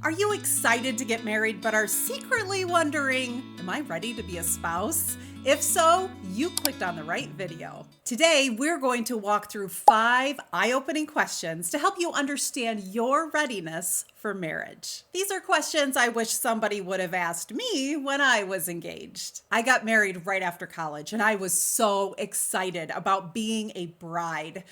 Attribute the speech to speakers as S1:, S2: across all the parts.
S1: Are you excited to get married but are secretly wondering, am I ready to be a spouse? If so, you clicked on the right video. Today, we're going to walk through 5 eye-opening questions to help you understand your readiness for marriage. These are questions I wish somebody would have asked me when I was engaged. I got married right after college, and I was so excited about being a bride,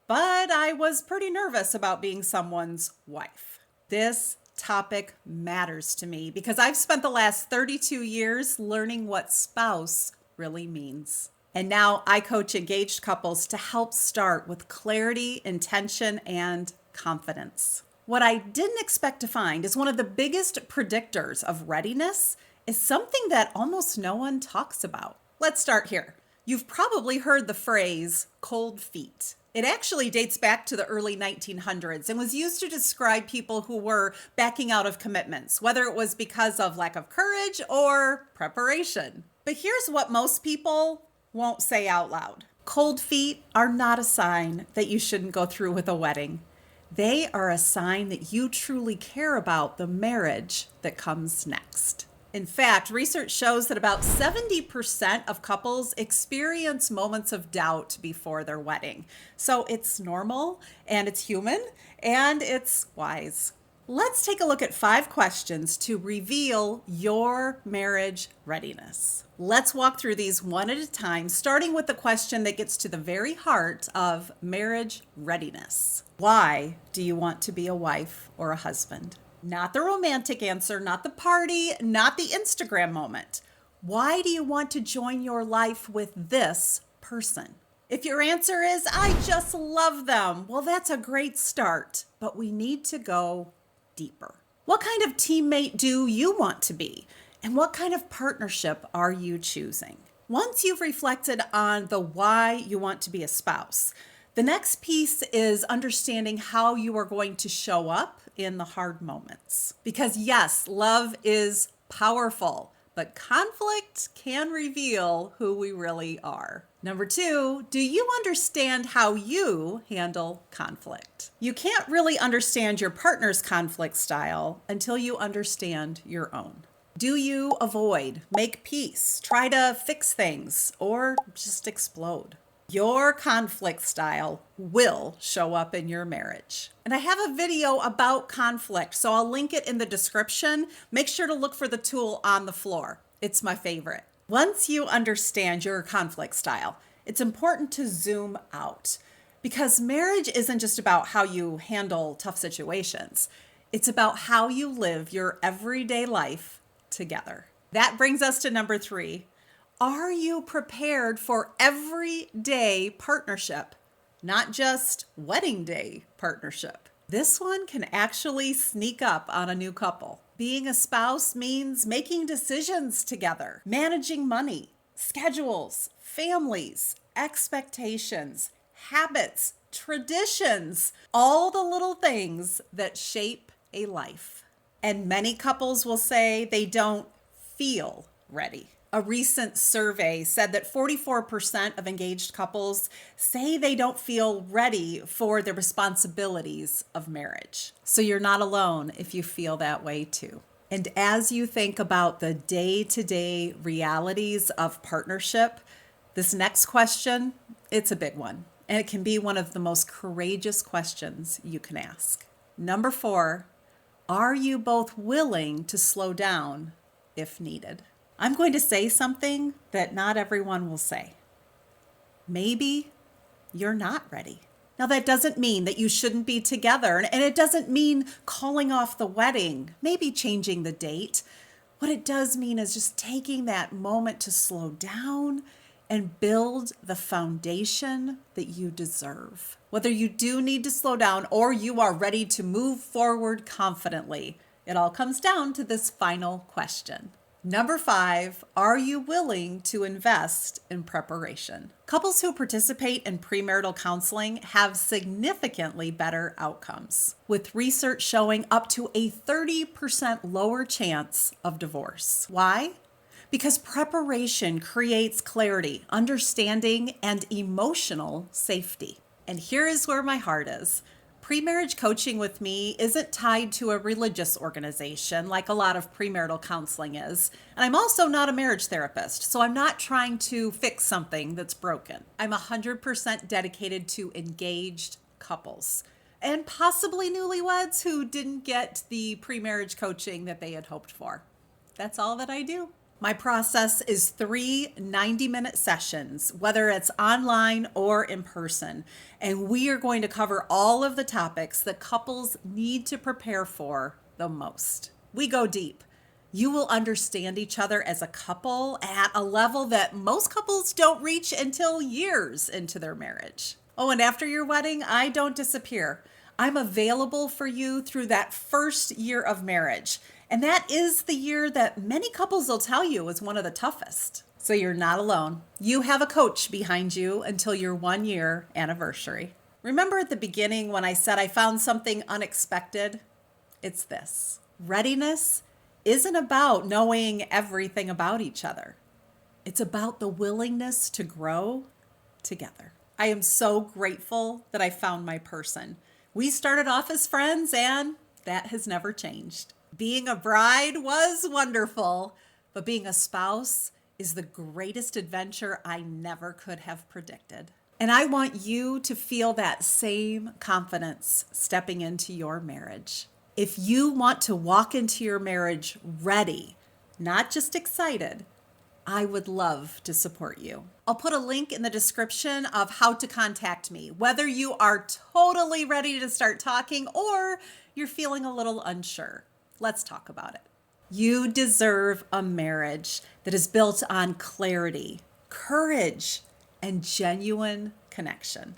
S1: but I was pretty nervous about being someone's wife. This topic matters to me because I've spent the last 32 years learning what spouse really means. And now I coach engaged couples to help start with clarity, intention, and confidence. What I didn't expect to find is one of the biggest predictors of readiness is something that almost no one talks about. Let's start here. You've probably heard the phrase cold feet. It actually dates back to the early 1900s and was used to describe people who were backing out of commitments, whether it was because of lack of courage or preparation. But here's what most people won't say out loud. Cold feet are not a sign that you shouldn't go through with a wedding. They are a sign that you truly care about the marriage that comes next. In fact, research shows that about 70% of couples experience moments of doubt before their wedding. So it's normal and it's human and it's wise. Let's take a look at 5 questions to reveal your marriage readiness. Let's walk through these one at a time, starting with the question that gets to the very heart of marriage readiness. Why do you want to be a wife or a husband? Not the romantic answer, not the party, not the Instagram moment. Why do you want to join your life with this person? If your answer is, I just love them, well, that's a great start, but we need to go deeper. What kind of teammate do you want to be? And what kind of partnership are you choosing? Once you've reflected on the why you want to be a spouse, the next piece is understanding how you are going to show up in the hard moments. Because yes, love is powerful, but conflict can reveal who we really are. Number 2, do you understand how you handle conflict? You can't really understand your partner's conflict style until you understand your own. Do you avoid, make peace, try to fix things, or just explode? Your conflict style will show up in your marriage. And I have a video about conflict, so I'll link it in the description. Make sure to look for the tool on the floor. It's my favorite. Once you understand your conflict style, it's important to zoom out because marriage isn't just about how you handle tough situations. It's about how you live your everyday life together. That brings us to number 3. Are you prepared for everyday partnership, not just wedding day partnership? This one can actually sneak up on a new couple. Being a spouse means making decisions together, managing money, schedules, families, expectations, habits, traditions, all the little things that shape a life. And many couples will say they don't feel ready. A recent survey said that 44% of engaged couples say they don't feel ready for the responsibilities of marriage. So you're not alone if you feel that way too. And as you think about the day-to-day realities of partnership, this next question, it's a big one. And it can be one of the most courageous questions you can ask. Number 4, are you both willing to slow down if needed? I'm going to say something that not everyone will say. Maybe you're not ready. Now, that doesn't mean that you shouldn't be together, and it doesn't mean calling off the wedding, maybe changing the date. What it does mean is just taking that moment to slow down and build the foundation that you deserve. Whether you do need to slow down or you are ready to move forward confidently, it all comes down to this final question. Number 5, are you willing to invest in preparation? Couples who participate in premarital counseling have significantly better outcomes, with research showing up to a 30% lower chance of divorce. Why? Because preparation creates clarity, understanding, and emotional safety. And here is where my heart is. Pre-marriage coaching with me isn't tied to a religious organization like a lot of premarital counseling is. And I'm also not a marriage therapist, so I'm not trying to fix something that's broken. I'm 100% dedicated to engaged couples and possibly newlyweds who didn't get the pre-marriage coaching that they had hoped for. That's all that I do. My process is 3 90-minute sessions, whether it's online or in person. And we are going to cover all of the topics that couples need to prepare for the most. We go deep. You will understand each other as a couple at a level that most couples don't reach until years into their marriage. Oh, and after your wedding, I don't disappear. I'm available for you through that first year of marriage. And that is the year that many couples will tell you is one of the toughest. So you're not alone. You have a coach behind you until your 1-year anniversary. Remember at the beginning when I said I found something unexpected? It's this. Readiness isn't about knowing everything about each other. It's about the willingness to grow together. I am so grateful that I found my person. We started off as friends, and that has never changed. Being a bride was wonderful, but being a spouse is the greatest adventure I never could have predicted. And I want you to feel that same confidence stepping into your marriage. If you want to walk into your marriage ready, not just excited, I would love to support you. I'll put a link in the description of how to contact me, whether you are totally ready to start talking or you're feeling a little unsure. Let's talk about it. You deserve a marriage that is built on clarity, courage, and genuine connection.